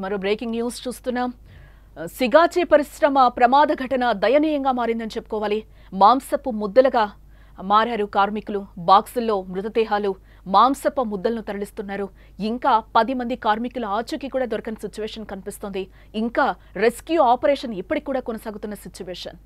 మరో breaking news చూస్తున్నాం. సిగాచి పరిశ్రమ ప్రమాద ఘటన దయనీయంగా మారిందని చెప్పుకోవాలి. మాంసపు ముద్దలుగా మారారు కార్మికులు. బాక్సుల్లో మృతదేహాలు, మాంసపు ముద్దలను తరలిస్తున్నారు. ఇంకా 10 మంది కార్మికుల ఆచూకీ కూడా దొరకని సిచ్యువేషన్ కనిపిస్తోంది. ఇంకా రెస్క్యూ ఆపరేషన్ ఇప్పటికి కూడా కొనసాగుతున్న సిచ్యువేషన్.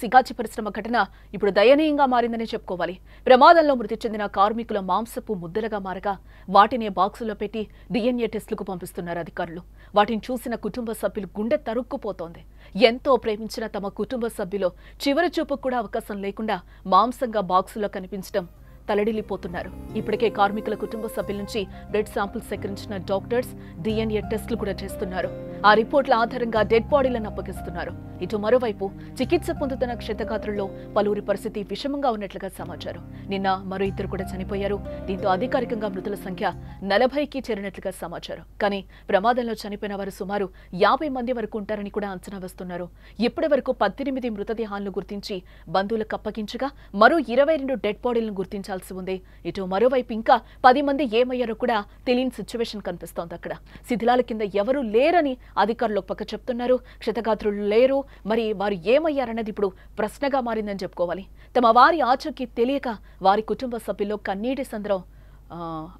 సిగాచి పరిశ్రమ ఘటన ఇప్పుడు దయనీయంగా మారిందని చెప్పుకోవాలి. ప్రమాదంలో మృతి చెందిన కార్మికుల మాంసపు ముద్దలుగా మారగా వాటిని బాక్సులో పెట్టి DNA టెస్టులకు పంపిస్తున్నారు అధికారులు. వాటిని చూసిన కుటుంబ సభ్యులు గుండె తరుక్కుపోతోంది. ఎంతో ప్రేమించిన తమ కుటుంబ సభ్యులు చివరి చూపుకు కూడా అవకాశం లేకుండా మాంసంగా బాక్సులో కనిపించడం తలడిల్లిపోతున్నారు. ఇప్పటికే కార్మికుల కుటుంబ సభ్యుల నుంచి బ్లడ్ శాంపిల్స్ సేకరించిన డాక్టర్స్ DNA టెస్టులు కూడా చేస్తున్నారు. ఆ రిపోర్ట్ల ఆధారంగా డెడ్ బాడీలను అప్పగిస్తున్నారు. ఇటు మరోవైపు చికిత్స పొందుతున్న క్షతగాత్రుల్లో పలువురి పరిస్థితి విషమంగా ఉన్నట్లుగా సమాచారం. నిన్న మరో 2 కూడా చనిపోయారు. దీంతో అధికారికంగా మృతుల సంఖ్య 40కి చేరినట్లుగా సమాచారం. కానీ ప్రమాదంలో చనిపోయిన వారు సుమారు 50 మంది వరకు ఉంటారని కూడా అంచనా వేస్తున్నారు. ఇప్పటి వరకు 18 మృతదేహాలను గుర్తించి బంధువులకు అప్పగించగా మరో 22 డెడ్ బాడీలను గుర్తించాల్సి ఉంది. ఇటు మరోవైపు ఇంకా 10 మంది ఏమయ్యారో కూడా తెలియని సిచ్యువేషన్ కనిపిస్తోంది. అక్కడ శిథిలాల కింద ఎవరూ లేరని అధికారులు పక్క చెప్తున్నారు. క్షతగాత్రులు లేరు. మరి వారు ఏమయ్యారన్నది ఇప్పుడు ప్రశ్నగా మారిందని చెప్పుకోవాలి. తమ వారి ఆచూకీ తెలియక వారి కుటుంబ సభ్యుల్లో కన్నీటి సంద్రం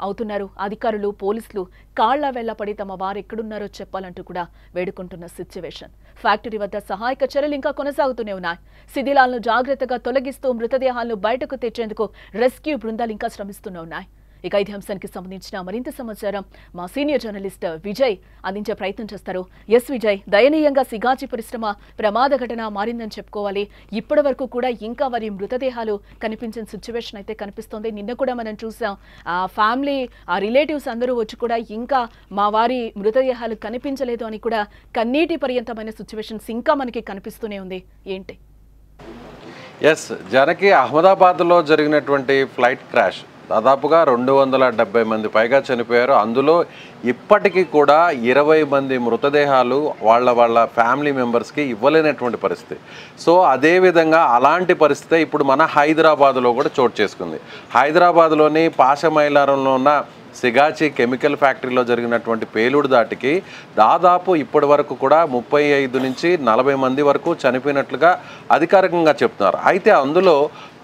అవుతున్నారు. అధికారులు, పోలీసులు కాళ్ల వెళ్లపడి తమ వారు ఎక్కడున్నారో చెప్పాలంటూ కూడా వేడుకుంటున్న సిచ్యువేషన్. ఫ్యాక్టరీ వద్ద సహాయక చర్యలు ఇంకా కొనసాగుతూనే ఉన్నాయి. శిథిలాలను జాగ్రత్తగా తొలగిస్తూ మృతదేహాలను బయటకు తెచ్చేందుకు రెస్క్యూ బృందాలు ఇంకా శ్రమిస్తూనే ఉన్నాయి. ఇక ఇదే అంశానికి సంబంధించిన మరింత సమాచారం మా సీనియర్ జర్నలిస్ట్ విజయ్ అందించే ప్రయత్నం చేస్తారు. విజయ్, దయనీయంగా సిగాచి పరిశ్రమ ప్రమాద ఘటన మారిందని చెప్పుకోవాలి. ఇప్పటి వరకు కూడా ఇంకా వారి మృతదేహాలు కనిపించిన సిచ్యువేషన్ అయితే కనిపిస్తోంది. నిన్న కూడా మనం చూసాం, ఆ ఫ్యామిలీ, ఆ రిలేటివ్స్ అందరూ వచ్చి కూడా ఇంకా మా వారి మృతదేహాలు కనిపించలేదు అని కూడా కన్నీటి పర్యంతమైన సిచ్యువేషన్స్ ఇంకా మనకి కనిపిస్తూనే ఉంది. ఏంటి? జానకి, అహ్మదాబాద్లో జరిగినటువంటి ఫ్లైట్ క్రాష్ దాదాపుగా 270 మంది పైగా చనిపోయారు. అందులో ఇప్పటికీ కూడా 20 మంది మృతదేహాలు వాళ్ళ ఫ్యామిలీ మెంబర్స్కి ఇవ్వలేనటువంటి పరిస్థితి. సో అదేవిధంగా అలాంటి పరిస్థితి ఇప్పుడు మన హైదరాబాద్లో కూడా చోటు చేసుకుంది. హైదరాబాద్లోని పాషమైలారంలో ఉన్న సిగాచి కెమికల్ ఫ్యాక్టరీలో జరిగినటువంటి పేలుడు దాటికి దాదాపు ఇప్పటి వరకు కూడా 35 నుంచి 40 మంది వరకు చనిపోయినట్లుగా అధికారికంగా చెప్తున్నారు. అయితే అందులో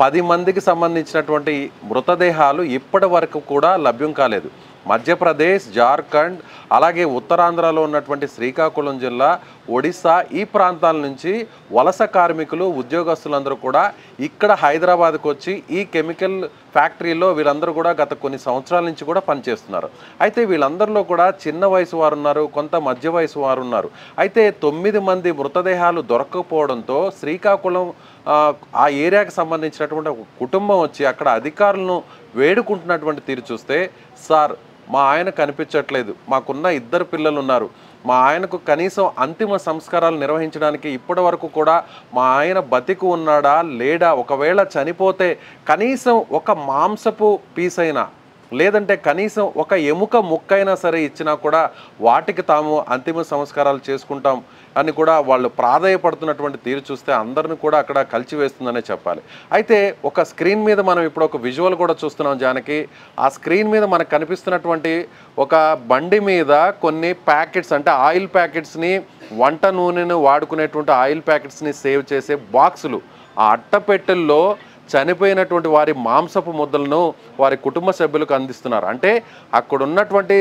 10 మందికి సంబంధించినటువంటి మృతదేహాలు ఇప్పటి వరకు కూడా లభ్యం కాలేదు. మధ్యప్రదేశ్, జార్ఖండ్, అలాగే ఉత్తరాంధ్రలో ఉన్నటువంటి శ్రీకాకుళం జిల్లా, ఒడిశా ఈ ప్రాంతాల నుంచి వలస కార్మికులు, ఉద్యోగస్తులందరూ కూడా ఇక్కడ హైదరాబాద్కు వచ్చి ఈ కెమికల్ ఫ్యాక్టరీలో వీళ్ళందరూ కూడా గత కొన్ని సంవత్సరాల నుంచి కూడా పనిచేస్తున్నారు. అయితే వీళ్ళందరిలో కూడా చిన్న వయసు వారు ఉన్నారు, కొంత మధ్య వయసు వారు ఉన్నారు. అయితే 9 మంది మృతదేహాలు దొరకకపోవడంతో శ్రీకాకుళం ఆ ఏరియాకి సంబంధించినటువంటి ఒక కుటుంబం వచ్చి అక్కడ అధికారులను వేడుకుంటున్నటువంటి తీరు చూస్తే, సార్ మా ఆయన కనిపించట్లేదు, మాకున్న 2 పిల్లలు ఉన్నారు, మా ఆయనకు కనీసం అంతిమ సంస్కారాలు నిర్వహించడానికి ఇప్పటి వరకు కూడా మా ఆయన బతికి ఉన్నాడా లేడా, ఒకవేళ చనిపోతే కనీసం ఒక మాంసపు పీస్ అయినా లేదంటే కనీసం ఒక ఎముక ముక్కైనా సరే ఇచ్చినా కూడా వాటికి తాము అంతిమ సంస్కారాలు చేసుకుంటాం అని కూడా వాళ్ళు ప్రాధాయపడుతున్నటువంటి తీరు చూస్తే అందరిని కూడా అక్కడ కలిచివేస్తుందనే చెప్పాలి. అయితే ఒక స్క్రీన్ మీద మనం ఇప్పుడు ఒక విజువల్ కూడా చూస్తున్నాం జానకి. ఆ స్క్రీన్ మీద మనకు కనిపిస్తున్నటువంటి ఒక బండి మీద కొన్ని ప్యాకెట్స్, అంటే ఆయిల్ ప్యాకెట్స్ని, వంట నూనెను వాడుకునేటువంటి ఆయిల్ ప్యాకెట్స్ని సేవ్ చేసే బాక్సులు, ఆ అట్టపెట్టెల్లో చనిపోయినటువంటి వారి మాంసపు ముద్దలను వారి కుటుంబ సభ్యులకు అందిస్తున్నారు. అంటే అక్కడ ఉన్నటువంటి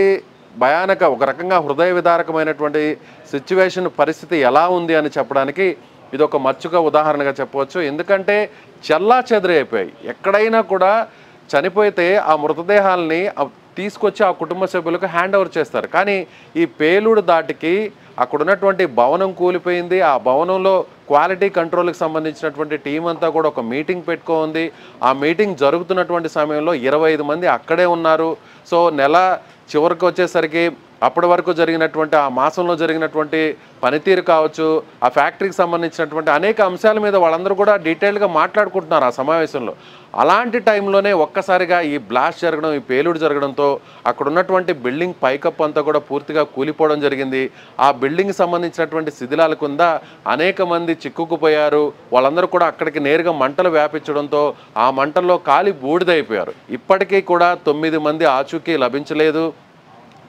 భయానక, ఒక రకంగా హృదయ విదారకమైనటువంటి సిచ్యువేషన్, పరిస్థితి ఎలా ఉంది అని చెప్పడానికి ఇది ఒక మచ్చుక ఉదాహరణగా చెప్పవచ్చు. ఎందుకంటే చెల్లా చెదరైపోయాయి. ఎక్కడైనా కూడా చనిపోతే ఆ మృతదేహాలని తీసుకొచ్చి ఆ కుటుంబ సభ్యులకు హ్యాండ్ ఓవర్ చేస్తారు. కానీ ఈ పేలుడు దాటికి అక్కడ ఉన్నటువంటి భవనం కూలిపోయింది. ఆ భవనంలో క్వాలిటీ కంట్రోల్కి సంబంధించినటువంటి టీం అంతా కూడా ఒక మీటింగ్ పెట్టుకోంది. ఆ మీటింగ్ జరుగుతున్నటువంటి సమయంలో 25 మంది అక్కడే ఉన్నారు. సో నెల చివరికి వచ్చేసరికి అప్పటి వరకు జరిగినటువంటి, ఆ మాసంలో జరిగినటువంటి పనితీరు కావచ్చు, ఆ ఫ్యాక్టరీకి సంబంధించినటువంటి అనేక అంశాల మీద వాళ్ళందరూ కూడా డీటెయిల్గా మాట్లాడుకుంటున్నారు ఆ సమావేశంలో. అలాంటి టైంలోనే ఒక్కసారిగా ఈ బ్లాస్ట్ జరగడం, ఈ పేలుడు జరగడంతో అక్కడ ఉన్నటువంటి బిల్డింగ్ పైకప్పు అంతా కూడా పూర్తిగా కూలిపోవడం జరిగింది. ఆ బిల్డింగ్ సంబంధించినటువంటి శిథిలాల కింద అనేక మంది చిక్కుకుపోయారు. వాళ్ళందరూ కూడా అక్కడికి నేరుగా మంటలు వ్యాపించడంతో ఆ మంటల్లో కాలి బూడిదైపోయారు. ఇప్పటికీ కూడా 9 మంది ఆచూకీ లభించలేదు.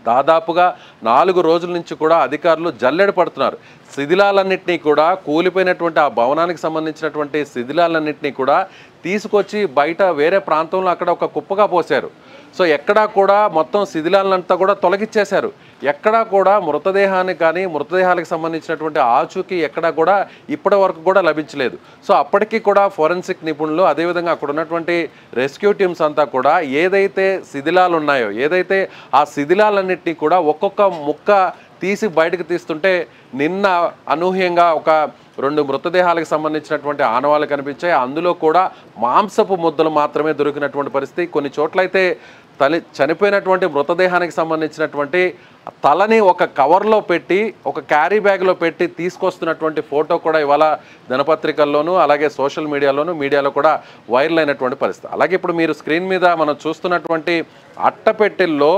దాదాపుగా 4 రోజుల నుంచి కూడా అధికారులు జల్లెడ పడుతున్నారు. శిథిలాలన్నింటినీ కూడా, కూలిపోయినటువంటి ఆ భవనానికి సంబంధించినటువంటి శిథిలాలన్నింటినీ కూడా తీసుకొచ్చి బయట వేరే ప్రాంతంలో అక్కడ ఒక కుప్పగా పోశారు. సో ఎక్కడా కూడా మొత్తం శిథిలాలంతా కూడా తొలగిచ్చేశారు. ఎక్కడా కూడా మృతదేహానికి కానీ, మృతదేహాలకు సంబంధించినటువంటి ఆచూకీ ఎక్కడా కూడా ఇప్పటి వరకు కూడా లభించలేదు. సో అప్పటికీ కూడా ఫోరెన్సిక్ నిపుణులు, అదేవిధంగా అక్కడ ఉన్నటువంటి రెస్క్యూ టీమ్స్ అంతా కూడా ఏదైతే శిథిలాలు ఉన్నాయో, ఏదైతే ఆ శిథిలాలన్నింటినీ కూడా ఒక్కొక్క ముక్క తీసి బయటకు తీస్తుంటే నిన్న అనూహ్యంగా ఒక 2 మృతదేహాలకు సంబంధించినటువంటి ఆనవాళ్ళు కనిపించాయి. అందులో కూడా మాంసపు ముద్దలు మాత్రమే దొరికినటువంటి పరిస్థితి. కొన్ని చోట్లయితే చనిపోయినటువంటి మృతదేహానికి సంబంధించినటువంటి తలని ఒక కవర్లో పెట్టి, ఒక క్యారీ బ్యాగ్లో పెట్టి తీసుకొస్తున్నటువంటి ఫోటో కూడా ఇవాళ దినపత్రికల్లోనూ అలాగే సోషల్ మీడియాలో కూడా వైరల్ అయినటువంటి పరిస్థితి. అలాగే ఇప్పుడు మీరు స్క్రీన్ మీద మనం చూస్తున్నటువంటి అట్టపెట్టెల్లో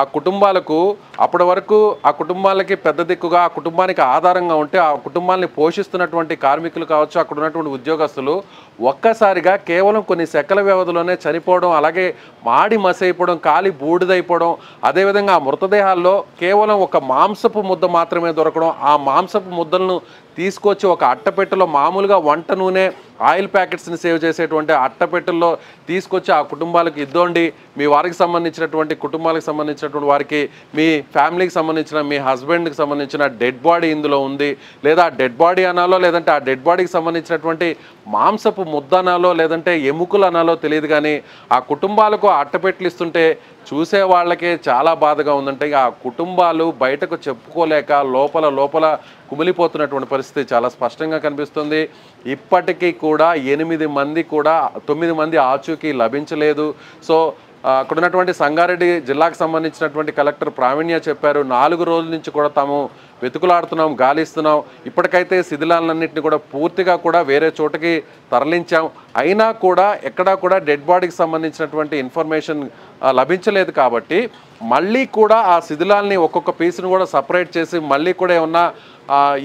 ఆ కుటుంబాలకు, అప్పటి వరకు ఆ కుటుంబాలకి పెద్ద దిక్కుగా, ఆ కుటుంబానికి ఆధారంగా ఉంటే ఆ కుటుంబాన్ని పోషిస్తున్నటువంటి కార్మికులు కావచ్చు, అక్కడ ఉన్నటువంటి ఉద్యోగస్తులు ఒక్కసారిగా కేవలం కొన్ని సెకల వ్యవధిలోనే చనిపోవడం, అలాగే మాడి మసైపోవడం, కాలి బూడిదైపోవడం, అదేవిధంగా ఆ మృతదేహాల్లో కేవలం ఒక మాంసపు ముద్ద మాత్రమే దొరకడం, ఆ మాంసపు ముద్దలను తీసుకొచ్చి ఒక అట్టపెట్టెలో, మామూలుగా వంట నూనె, ఆయిల్ ప్యాకెట్స్ని సేవ్ చేసేటువంటి అట్టపెట్టెల్లో తీసుకొచ్చి ఆ కుటుంబాలకు ఇద్దండి, మీ వారికి సంబంధించినటువంటి కుటుంబాలకు సంబంధించినటువంటి వారికి, మీ ఫ్యామిలీకి సంబంధించిన, మీ హస్బెండ్కి సంబంధించిన డెడ్ బాడీ ఇందులో ఉంది, లేదా డెడ్ బాడీ అనాలో, లేదంటే ఆ డెడ్ బాడీకి సంబంధించినటువంటి మాంసపు ముద్ద అనాలో, లేదంటే ఎముకలు అనాలో తెలియదు. కానీ ఆ కుటుంబాలకు అట్టపెట్టెలు ఇస్తుంటే చూసే వాళ్ళకే చాలా బాధగా ఉందంటే ఆ కుటుంబాలు బయటకు చెప్పుకోలేక లోపల కుమిలిపోతున్నటువంటి పరిస్థితి చాలా స్పష్టంగా కనిపిస్తుంది. ఇప్పటికీ కూడా 9 మంది ఆచూకీ లభించలేదు. సో అక్కడ ఉన్నటువంటి సంగారెడ్డి జిల్లాకు సంబంధించినటువంటి కలెక్టర్ ప్రావీణ్య చెప్పారు, 4 రోజుల నుంచి కూడా తాము వెతుకులాడుతున్నాం, గాలిస్తున్నాం, ఇప్పటికైతే శిథిలాలన్నింటినీ కూడా పూర్తిగా కూడా వేరే చోటకి తరలించాం, అయినా కూడా ఎక్కడా కూడా డెడ్ బాడీకి సంబంధించినటువంటి ఇన్ఫర్మేషన్ లభించలేదు. కాబట్టి మళ్ళీ కూడా ఆ శిథిలాల్ని ఒక్కొక్క పీస్ను కూడా సపరేట్ చేసి మళ్ళీ కూడా ఏమన్నా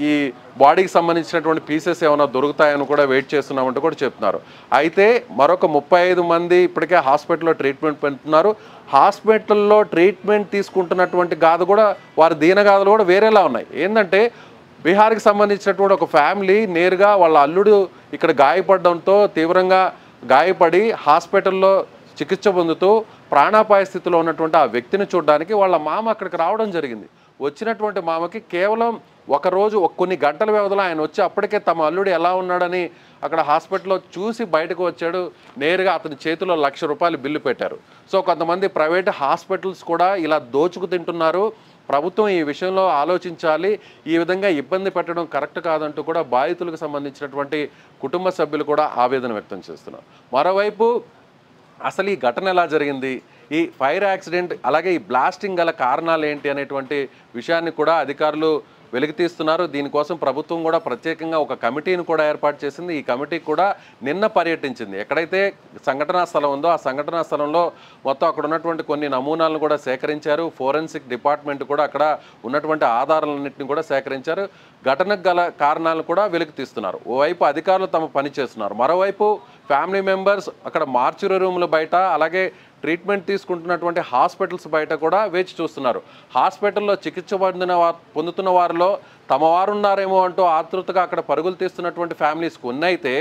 ఈ బాడీకి సంబంధించినటువంటి పీసెస్ ఏమైనా దొరుకుతాయని కూడా వెయిట్ చేస్తున్నామంటూ కూడా చెప్తున్నారు. అయితే మరొక 35 మంది ఇప్పటికే హాస్పిటల్లో ట్రీట్మెంట్ పొందుతున్నారు. హాస్పిటల్లో ట్రీట్మెంట్ తీసుకుంటున్నటువంటి గాథ కూడా, వారి దీనగాథలు కూడా వేరేలా ఉన్నాయి. ఏంటంటే బీహార్కి సంబంధించినటువంటి ఒక ఫ్యామిలీ నేరుగా వాళ్ళ అల్లుడు ఇక్కడ గాయపడడంతో తీవ్రంగా గాయపడి హాస్పిటల్లో చికిత్స పొందుతూ ప్రాణాపాయ స్థితిలో ఉన్నటువంటి ఆ వ్యక్తిని చూడడానికి వాళ్ళ మామ అక్కడికి రావడం జరిగింది. వచ్చినటువంటి మామకి కేవలం ఒకరోజు కొన్ని గంటల వ్యవధిలో ఆయన వచ్చి అప్పటికే తమ అల్లుడు ఎలా ఉన్నాడని అక్కడ హాస్పిటల్లో చూసి బయటకు వచ్చాడు. నేరుగా అతని చేతిలో ₹1,00,000 బిల్లు పెట్టారు. సో కొంతమంది ప్రైవేట్ హాస్పిటల్స్ కూడా ఇలా దోచుకు తింటున్నారు, ప్రభుత్వం ఈ విషయంలో ఆలోచించాలి, ఈ విధంగా ఇబ్బంది పెట్టడం కరెక్ట్ కాదంటూ కూడా బాధితులకు సంబంధించినటువంటి కుటుంబ సభ్యులు కూడా ఆవేదన వ్యక్తం చేస్తున్నారు. మరోవైపు అసలు ఈ ఘటన ఎలా జరిగింది, ఈ ఫైర్ యాక్సిడెంట్, అలాగే ఈ బ్లాస్టింగ్ గల కారణాలు ఏంటి అనేటువంటి విషయాన్ని కూడా అధికారులు వెలికితీస్తున్నారు. దీనికోసం ప్రభుత్వం కూడా ప్రత్యేకంగా ఒక కమిటీని కూడా ఏర్పాటు చేసింది. ఈ కమిటీ కూడా నిన్న పర్యటించింది. ఎక్కడైతే సంఘటనా స్థలం ఉందో ఆ సంఘటనా స్థలంలో మొత్తం అక్కడ ఉన్నటువంటి కొన్ని నమూనాలను కూడా సేకరించారు. ఫోరెన్సిక్ డిపార్ట్మెంట్ కూడా అక్కడ ఉన్నటువంటి ఆధారాలన్నింటినీ కూడా సేకరించారు. ఘటనకు గల కారణాలను కూడా వెలికితీస్తున్నారు. ఓవైపు అధికారులు తమ పని చేస్తున్నారు, మరోవైపు ఫ్యామిలీ మెంబర్స్ అక్కడ మార్చురీ రూముల బయట, అలాగే ట్రీట్మెంట్ తీసుకుంటున్నటువంటి హాస్పిటల్స్ బయట కూడా వేచి చూస్తున్నారు. హాస్పిటల్లో చికిత్స పొందుతున్న వారిలో తమ వారు ఉన్నారేమో అంటూ ఆతృతగా అక్కడ పరుగులు తీస్తున్నటువంటి ఫ్యామిలీస్ ఉన్నైతే,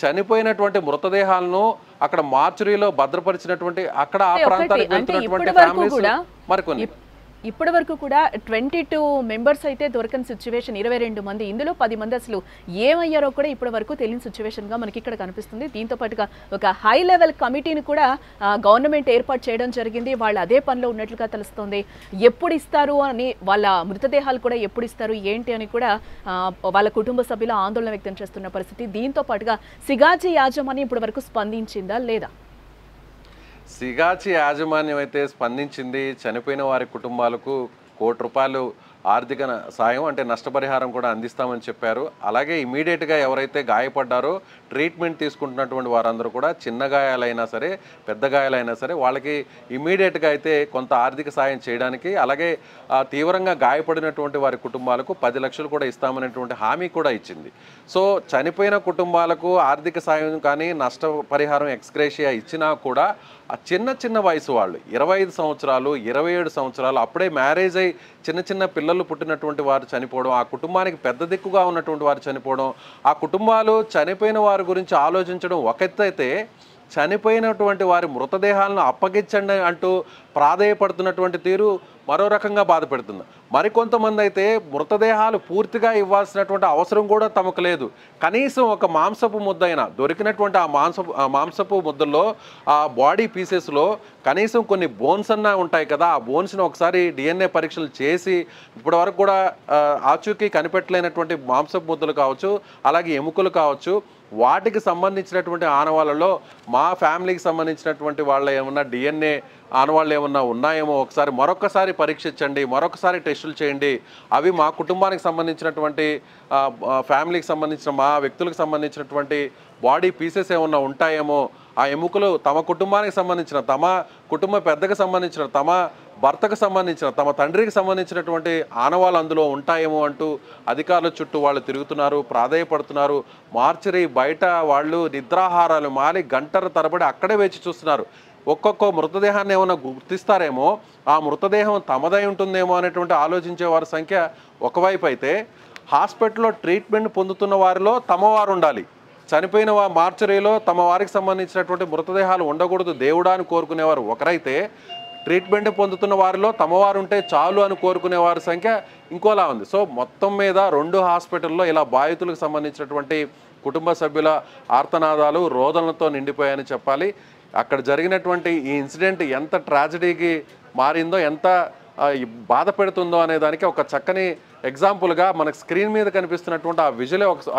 చనిపోయినటువంటి మృతదేహాలను అక్కడ మార్చురీలో భద్రపరిచినటువంటి అక్కడ ఆ ప్రాంతానికి వెళ్తున్నటువంటి ఫ్యామిలీస్ మరికొన్ని. ఇప్పటి వరకు కూడా 22 మెంబర్స్ అయితే దొరకని సిచ్యువేషన్, 22 మంది, ఇందులో 10 మంది అసలు ఏమయ్యారో కూడా ఇప్పటి వరకు తెలియని సిచ్యువేషన్గా మనకి ఇక్కడ కనిపిస్తుంది. దీంతో పాటుగా ఒక హై లెవెల్ కమిటీని కూడా గవర్నమెంట్ ఏర్పాటు చేయడం జరిగింది. వాళ్ళు అదే పనిలో ఉన్నట్లుగా తెలుస్తుంది. ఎప్పుడు ఇస్తారు అని, వాళ్ళ మృతదేహాలు కూడా ఎప్పుడు ఇస్తారు ఏంటి అని కూడా వాళ్ళ కుటుంబ సభ్యులు ఆందోళన వ్యక్తం చేస్తున్న పరిస్థితి. దీంతో పాటుగా సిగాజీ యాజమాన్యం ఇప్పటి వరకు స్పందించిందా లేదా? సిగాచి యాజమాన్యం అయితే స్పందించింది. చనిపోయిన వారి కుటుంబాలకు ₹1 కోటి ఆర్థిక సాయం అంటే నష్టపరిహారం కూడా అందిస్తామని చెప్పారు. అలాగే ఇమీడియట్గా ఎవరైతే గాయపడ్డారో ట్రీట్మెంట్ తీసుకుంటున్నటువంటి వారందరూ కూడా చిన్న గాయాలైనా సరే పెద్ద గాయాలైనా సరే వాళ్ళకి ఇమీడియట్గా అయితే కొంత ఆర్థిక సాయం చేయడానికి, అలాగే తీవ్రంగా గాయపడినటువంటి వారి కుటుంబాలకు 10 లక్షలు కూడా ఇస్తామనేటువంటి హామీ కూడా ఇచ్చింది. సో చనిపోయిన కుటుంబాలకు ఆర్థిక సాయం కానీ నష్టపరిహారం ఎక్స్గ్రేషియా ఇచ్చినా కూడా ఆ చిన్న వయసు వాళ్ళు 25 సంవత్సరాలు 27 సంవత్సరాలు అప్పుడే మ్యారేజ్ అయ్యి చిన్న పిల్లలు పుట్టినటువంటి వారు చనిపోవడం, ఆ కుటుంబానికి పెద్ద దిక్కుగా ఉన్నటువంటి వారు చనిపోవడం, ఆ కుటుంబాలు చనిపోయిన వారి గురించి ఆలోచించడం ఒక ఎత్తు అయితే చనిపోయినటువంటి వారి మృతదేహాలను అప్పగించండి అంటూ ప్రాధేయపడుతున్నటువంటి తీరు మరో రకంగా బాధ పెడుతుంది. మరికొంతమంది అయితే మృతదేహాలు పూర్తిగా ఇవ్వాల్సినటువంటి అవసరం కూడా తమకు లేదు. కనీసం ఒక మాంసపు ముద్దైనా దొరికినటువంటి ఆ మాంసపు ముద్దల్లో ఆ బాడీ పీసెస్లో కనీసం కొన్ని బోన్స్ అన్నా ఉంటాయి కదా, ఆ బోన్స్ని ఒకసారి DNA పరీక్షలు చేసి ఇప్పటి వరకు కూడా ఆచూకీ కనిపెట్టలేనటువంటి మాంసపు ముద్దలు కావచ్చు, అలాగే ఎముకలు కావచ్చు, వాటికి సంబంధించినటువంటి ఆనవాళ్ళలో మా ఫ్యామిలీకి సంబంధించినటువంటి వాళ్ళ ఏమన్నా DNA ఆనవాళ్ళు ఏమన్నా ఉన్నాయేమో ఒకసారి మరొకసారి పరీక్షించండి, మరొకసారి టెస్టులు చేయండి, అవి మా కుటుంబానికి సంబంధించినటువంటి ఫ్యామిలీకి సంబంధించిన మా వ్యక్తులకు సంబంధించినటువంటి బాడీ పీసెస్ ఏమన్నా ఉంటాయేమో, ఆ ఎముకలు తమ కుటుంబానికి సంబంధించిన, తమ కుటుంబ పెద్దకు సంబంధించిన, తమ భర్తకు సంబంధించిన, తమ తండ్రికి సంబంధించినటువంటి ఆనవాళ్ళు అందులో ఉంటాయేమో అంటూ అధికారుల చుట్టూ వాళ్ళు తిరుగుతున్నారు, ప్రాధేయపడుతున్నారు. మార్చరీ బయట వాళ్ళు నిద్రాహారాలు మాలి గంటల తరబడి అక్కడే వేచి చూస్తున్నారు. ఒక్కొక్క మృతదేహాన్ని ఏమైనా గుర్తిస్తారేమో, ఆ మృతదేహం తమదై ఉంటుందేమో అనేటువంటి ఆలోచించే వారి సంఖ్య ఒకవైపు అయితే, హాస్పిటల్లో ట్రీట్మెంట్ పొందుతున్న వారిలో తమవారు ఉండాలి. చనిపోయిన మార్చరీలో తమ వారికి సంబంధించినటువంటి మృతదేహాలు ఉండకూడదు దేవుడా అని కోరుకునేవారు ఒకరైతే, ట్రీట్మెంట్ పొందుతున్న వారిలో తమవారు ఉంటే చాలు అని కోరుకునే వారి సంఖ్య ఇంకోలా ఉంది. సో మొత్తం మీద 2 హాస్పిటల్లో ఇలా బాధితులకు సంబంధించినటువంటి కుటుంబ సభ్యుల ఆర్తనాదాలు రోదనలతో నిండిపోయాయని చెప్పాలి. అక్కడ జరిగినటువంటి ఈ ఇన్సిడెంట్ ఎంత ట్రాజడీకి మారిందో, ఎంత బాధ పెడుతుందో అనే దానికి ఒక చక్కని ఎగ్జాంపుల్గా మనకు స్క్రీన్ మీద కనిపిస్తున్నటువంటి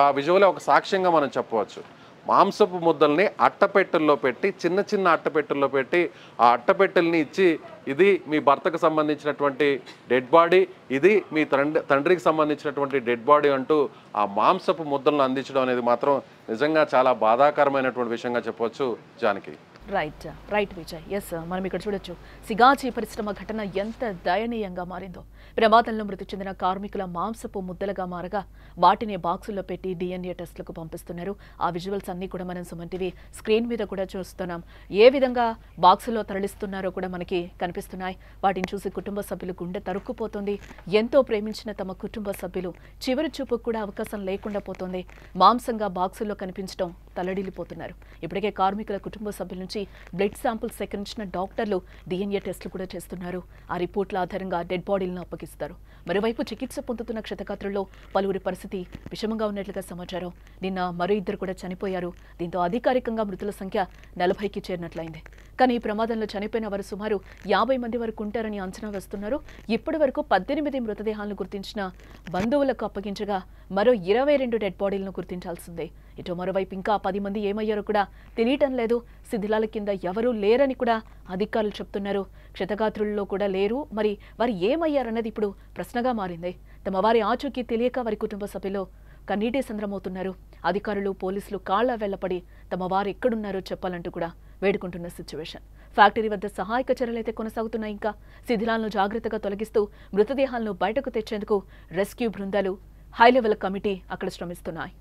ఆ విజువలే ఒక సాక్ష్యంగా మనం చెప్పవచ్చు. మాంసపు ముద్దల్ని అట్టపెట్టెల్లో పెట్టి చిన్న అట్టపెట్టెల్లో పెట్టి ఆ అట్టపెట్టెల్ని ఇచ్చి, ఇది మీ భర్తకు సంబంధించినటువంటి డెడ్ బాడీ, ఇది మీ తండ్రికి సంబంధించినటువంటి డెడ్ బాడీ అంటూ ఆ మాంసపు ముద్దలను అందించడం అనేది మాత్రం నిజంగా చాలా బాధాకరమైనటువంటి విషయంగా చెప్పవచ్చు. జానకి రైట్ విజయ్. ఎస్, మనం ఇక్కడ చూడొచ్చు సిగాచి పరిశ్రమ ఘటన ఎంత దయనీయంగా మారిందో. ప్రమాదంలో మృతి చెందిన కార్మికుల మాంసపు ముద్దలుగా మారగా వాటిని బాక్సుల్లో పెట్టి DNA టెస్టులకు పంపిస్తున్నారు. ఆ విజువల్స్ అన్ని కూడా మనం సుమన్ టీవీ స్క్రీన్ మీద కూడా చూస్తున్నాం. ఏ విధంగా బాక్సుల్లో తరలిస్తున్నారో కూడా మనకి కనిపిస్తున్నాయి. వాటిని చూసి కుటుంబ సభ్యులు గుండె తరుక్కుపోతుంది. ఎంతో ప్రేమించిన తమ కుటుంబ సభ్యులు చివరి చూపుకు కూడా అవకాశం లేకుండా పోతుంది. మాంసంగా బాక్సుల్లో కనిపించడం తల్లడిల్లిపోతున్నారు. ఇప్పటికే కార్మికుల కుటుంబ సభ్యుల నుంచి బ్లడ్ శాంపుల్ సేకరించిన డాక్టర్లు DNA టెస్టులు కూడా చేస్తున్నారు. ఆ రిపోర్ట్ల ఆధారంగా డెడ్ బాడీలను అప్పగిస్తారు. మరోవైపు చికిత్స పొందుతున్న క్షతగాత్రుల్లో పలువురి పరిస్థితి విషమంగా ఉన్నట్లుగా సమాచారం. నిన్న మరో 2 కూడా చనిపోయారు. దీంతో అధికారికంగా మృతుల సంఖ్య 40కి చేరినట్లయింది. కానీ ఈ ప్రమాదంలో చనిపోయిన వారు సుమారు 50 మంది వరకు ఉంటారని అంచనా వేస్తున్నారు. ఇప్పటి వరకు 18 మృతదేహాలను గుర్తించిన బంధువులకు అప్పగించగా మరో 22 డెడ్ బాడీలను గుర్తించాల్సిందే. ఇటు మరోవైపు ఇంకా 10 మంది ఏమయ్యారో కూడా తెలియటం లేదు. శిథిలాల కింద ఎవరూ లేరని కూడా అధికారులు చెప్తున్నారు. క్షతగాత్రుల్లో కూడా లేరు. మరి వారు ఏమయ్యారన్నది ఇప్పుడు ప్రశ్నగా మారింది. తమ వారి ఆచూకీ తెలియక వారి కుటుంబ సభ్యులు కన్నీటి సంద్రమవుతున్నారు. అధికారులు పోలీసులు కాళ్ల వెళ్లపడి తమ వారు ఎక్కడున్నారో చెప్పాలంటూ కూడా వేడుకుంటున్న సిచ్యువేషన్. ఫ్యాక్టరీ వద్ద సహాయక చర్యలైతే కొనసాగుతున్నాయి. ఇంకా శిథిలాలను జాగ్రత్తగా తొలగిస్తూ మృతదేహాలను బయటకు తెచ్చేందుకు రెస్క్యూ బృందాలు, హై లెవెల్ కమిటీ అక్కడ శ్రమిస్తున్నాయి.